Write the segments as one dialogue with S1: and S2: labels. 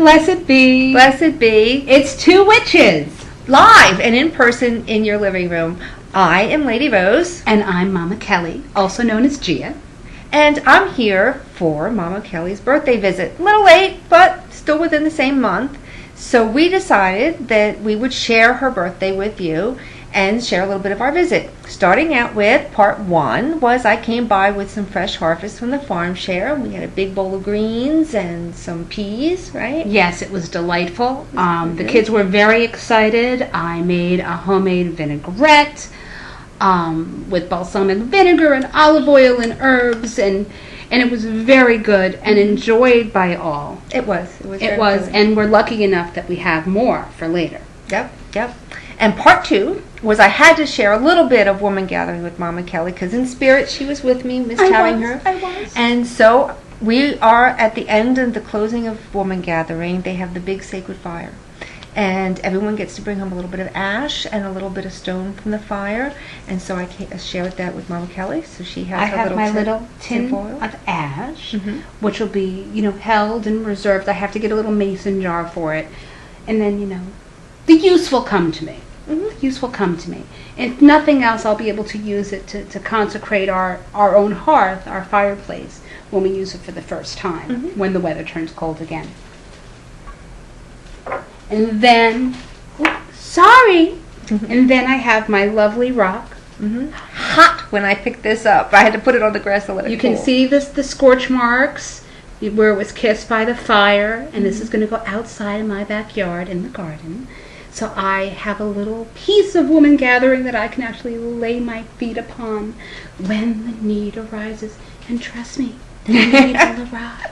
S1: blessed be.
S2: Blessed be.
S1: It's two witches.
S2: Live and in person in your living room. I am Lady Rose.
S1: And I'm Mama Kelly, also known as Gia.
S2: And I'm here for Mama Kelly's birthday visit. A little late, but still within the same month. So we decided that we would share her birthday with you and share a little bit of our visit. Starting out with part one was I came by with some fresh harvest from the farm share. We had a big bowl of greens and some peas, right?
S1: Yes, it was delightful. The kids were very excited. I made a homemade vinaigrette with balsamic vinegar and olive oil and herbs, and it was very good and enjoyed by all.
S2: It was.
S1: It was, and we're lucky enough that we have more for later.
S2: Yep. And part two was I had to share a little bit of woman gathering with Mama Kelly because in spirit she was with me, mistoweling her.
S1: I was.
S2: And so we are at the end of the closing of woman gathering. They have the big sacred fire. And everyone gets to bring home a little bit of ash and a little bit of stone from the fire. And so I shared that with Mama Kelly. So she has her
S1: little tin of ash, which will be, held and reserved. I have to get a little mason jar for it. And then, the use will come to me. The use will come to me. If nothing else, I'll be able to use it to consecrate our own hearth, our fireplace, when we use it for the first time, when the weather turns cold again. And then, and then I have my lovely rock.
S2: Hot when I picked this up. I had to put it on the grass to let it
S1: You
S2: cool.
S1: can see the scorch marks where it was kissed by the fire, and this is going to go outside in my backyard in the garden. So I have a little piece of woman gathering that I can actually lay my feet upon when the need arises. And trust me, the need will arise.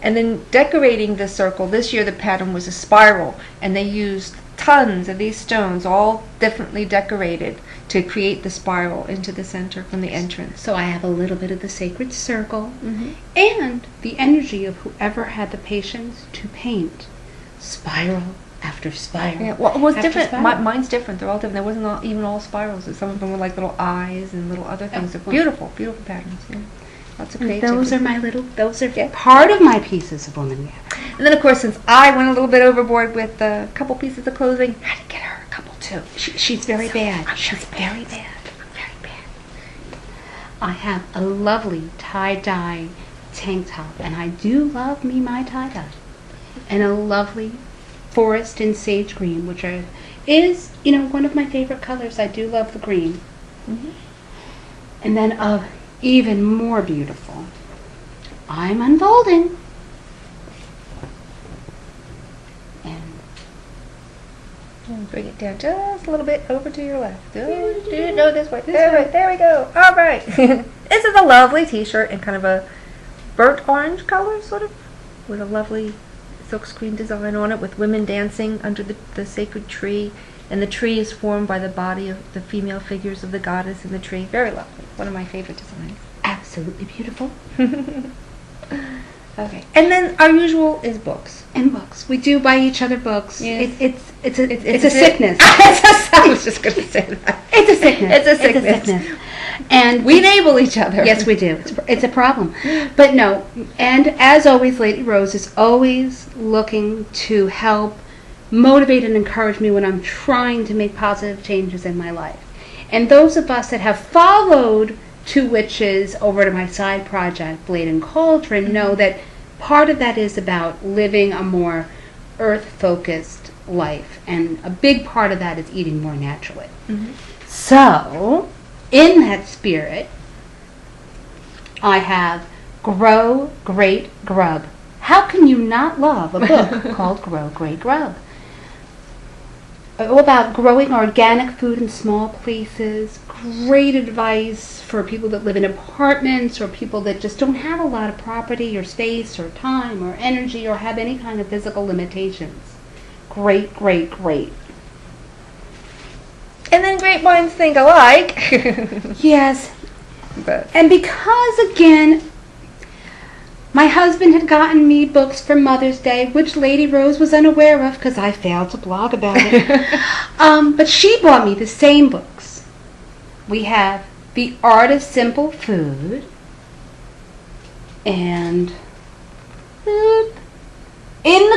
S2: And then decorating the circle, this year the pattern was a spiral, and they used tons of these stones, all differently decorated, to create the spiral into the center from the entrance.
S1: So I have a little bit of the sacred circle and the energy of whoever had the patience to paint spiral after spiral.
S2: Yeah, well, it was different.
S1: Spiral.
S2: Mine's different. They're all different. There wasn't even all spirals. Some of them were like little eyes and little other things. They're beautiful, beautiful patterns. Yeah. Lots of creativity.
S1: Those are part of my pieces of woman gathering.
S2: And then, of course, since I went a little bit overboard with a couple pieces of clothing, I had to get her a couple too.
S1: She's very bad. She's very bad. I have a lovely tie-dye tank top, and I do love me my tie-dye. And a lovely forest and sage green, which is one of my favorite colors. I do love the green. And then even more beautiful, I'm unfolding.
S2: And bring it down just a little bit over to your left. No, this way. There we go. All right. This is a lovely t-shirt in kind of a burnt orange color, sort of, with a lovely silkscreen design on it, with women dancing under the sacred tree. And the tree is formed by the body of the female figures of the goddess in the tree. Very lovely. One of my favorite designs.
S1: Absolutely beautiful.
S2: Okay. And then our usual is books.
S1: And books. We do buy each other books.
S2: Yes.
S1: It's a sickness.
S2: I was just going to say that.
S1: It's a sickness.
S2: It's a sickness.
S1: And
S2: we enable each other.
S1: Yes, we do. It's a problem. But no, and as always, Lady Rose is always looking to help motivate and encourage me when I'm trying to make positive changes in my life. And those of us that have followed Two Witches over to my side project, Blade and Cauldron, know that part of that is about living a more earth-focused life. And a big part of that is eating more naturally. So, in that spirit, I have Grow Great Grub. How can you not love a book called Grow Great Grub? About growing organic food in small places, great advice for people that live in apartments or people that just don't have a lot of property or space or time or energy or have any kind of physical limitations. Great.
S2: And then great minds think alike.
S1: Yes.
S2: But.
S1: And because, again, my husband had gotten me books for Mother's Day, which Lady Rose was unaware of because I failed to blog about it. But she bought me the same books. We have The Art of Simple Food and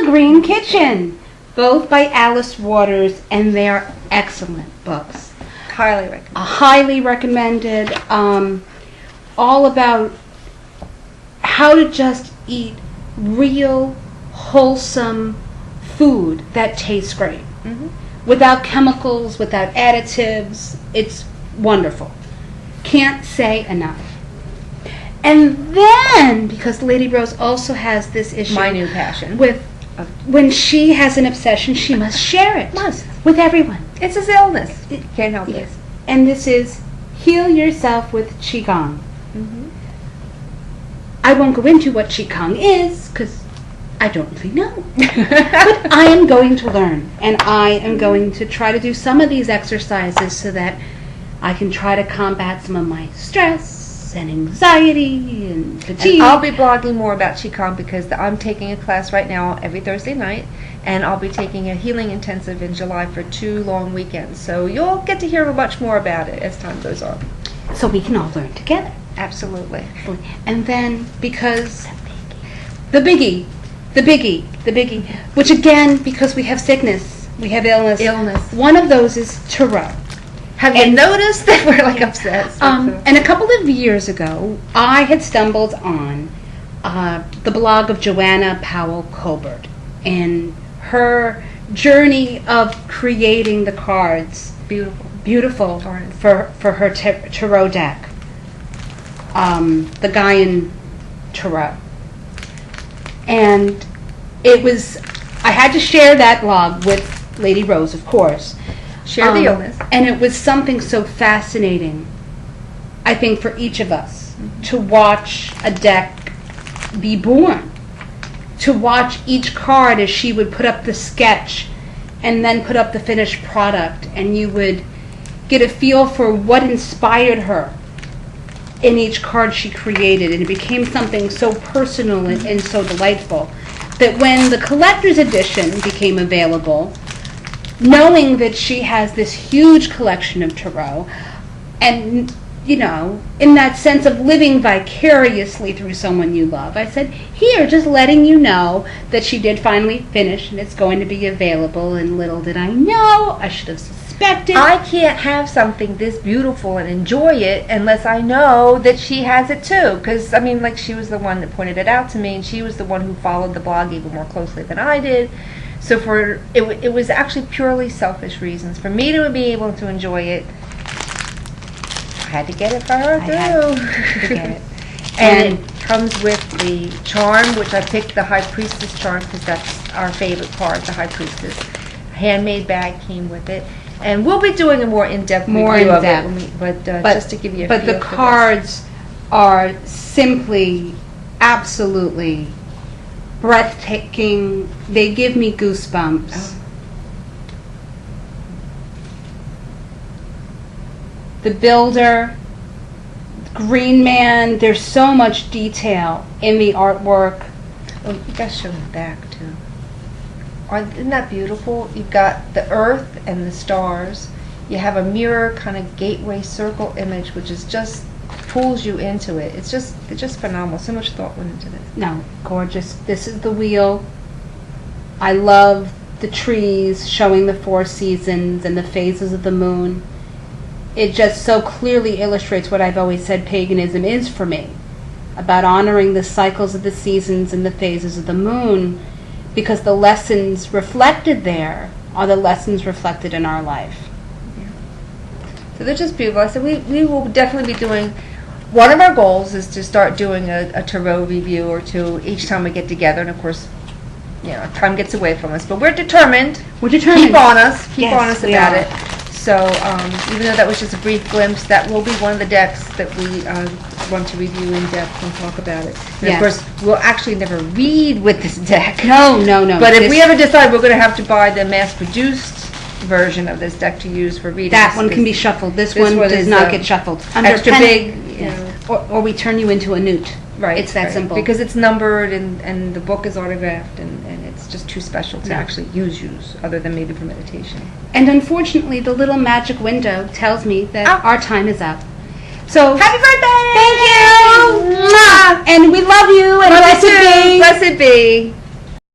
S1: The Green Kitchen, both by Alice Waters, and they are excellent books.
S2: Highly recommended.
S1: Highly recommended. All about how to just eat real, wholesome food that tastes great.
S2: Mm-hmm.
S1: Without chemicals, without additives. It's wonderful. Can't say enough. And then, because Lady Rose also has this issue,
S2: My new passion.
S1: with when she has an obsession, she must share it with everyone.
S2: It's his illness. Can't help it.
S1: And this is Heal Yourself with Qigong.
S2: Mm-hmm.
S1: I won't go into what Qigong is, because I don't really know. But I am going to learn, and I am going to try to do some of these exercises so that I can try to combat some of my stress and anxiety and fatigue.
S2: And I'll be blogging more about Qigong because I'm taking a class right now every Thursday night, and I'll be taking a healing intensive in July for 2 long weekends. So you'll get to hear much more about it as time goes on.
S1: So we can all learn together.
S2: Absolutely.
S1: And then, because the biggie, which again, because we have sickness, we have illness. One of those is tarot.
S2: Have you noticed that we're like obsessed?
S1: And a couple of years ago, I had stumbled on the blog of Joanna Powell Colbert and her journey of creating the cards. Beautiful for her tarot deck. The Gaian Tarot. And it was, I had to share that blog with Lady Rose, of course.
S2: Share the illness.
S1: And it was something so fascinating, I think, for each of us, to watch a deck be born. To watch each card as she would put up the sketch and then put up the finished product, and you would get a feel for what inspired her in each card she created, and it became something so personal and so delightful that when the collector's edition became available, knowing that she has this huge collection of tarot, and you know, in that sense of living vicariously through someone you love, I said, here, just letting you know that she did finally finish and it's going to be available, and little did I know, I should have suspected.
S2: I can't have something this beautiful and enjoy it unless I know that she has it too. Because, I mean, like, she was the one that pointed it out to me, and she was the one who followed the blog even more closely than I did. So it was actually purely selfish reasons. For me to be able to enjoy it, I had to get it for her too.
S1: I had to get it.
S2: And it comes with the charm, which I picked the High Priestess charm because that's our favorite card, the High Priestess. Handmade bag came with it. And we'll be doing a more in-depth review of it, but just to give you a feel.
S1: But the cards are simply, absolutely breathtaking. They give me goosebumps.
S2: Oh.
S1: The Builder, Green Man, there's so much detail in the artwork.
S2: Oh, you guys show the back too. Isn't that beautiful? You've got the earth and the stars. You have a mirror kind of gateway circle image, which is just pulls you into it. It's just phenomenal. So much thought went into this.
S1: No, gorgeous. This is the wheel. I love the trees showing the 4 seasons and the phases of the moon. It just so clearly illustrates what I've always said paganism is for me, about honoring the cycles of the seasons and the phases of the moon, because the lessons reflected there are the lessons reflected in our life.
S2: Yeah. So they're just beautiful. I said we will definitely be doing, one of our goals is to start doing a tarot review or two each time we get together, and of course, you know, time gets away from us, but we're determined. Keep on us about it. So even though that was just a brief glimpse, that will be one of the decks that we want to review in depth and talk about it. And of course, we'll actually never read with this deck.
S1: No.
S2: But if we ever decide, we're going to have to buy the mass-produced version of this deck to use for reading.
S1: That one can be shuffled. This one does not get shuffled.
S2: Extra big. You know.
S1: Or we turn you into a newt.
S2: Right.
S1: It's that simple.
S2: Because it's numbered and the book is autographed and it's just too special to actually use other than maybe for meditation.
S1: And unfortunately, the little magic window tells me that our time is up. So
S2: happy birthday!
S1: Thank you! Mwah! And we love you, and blessed be.
S2: Blessed be.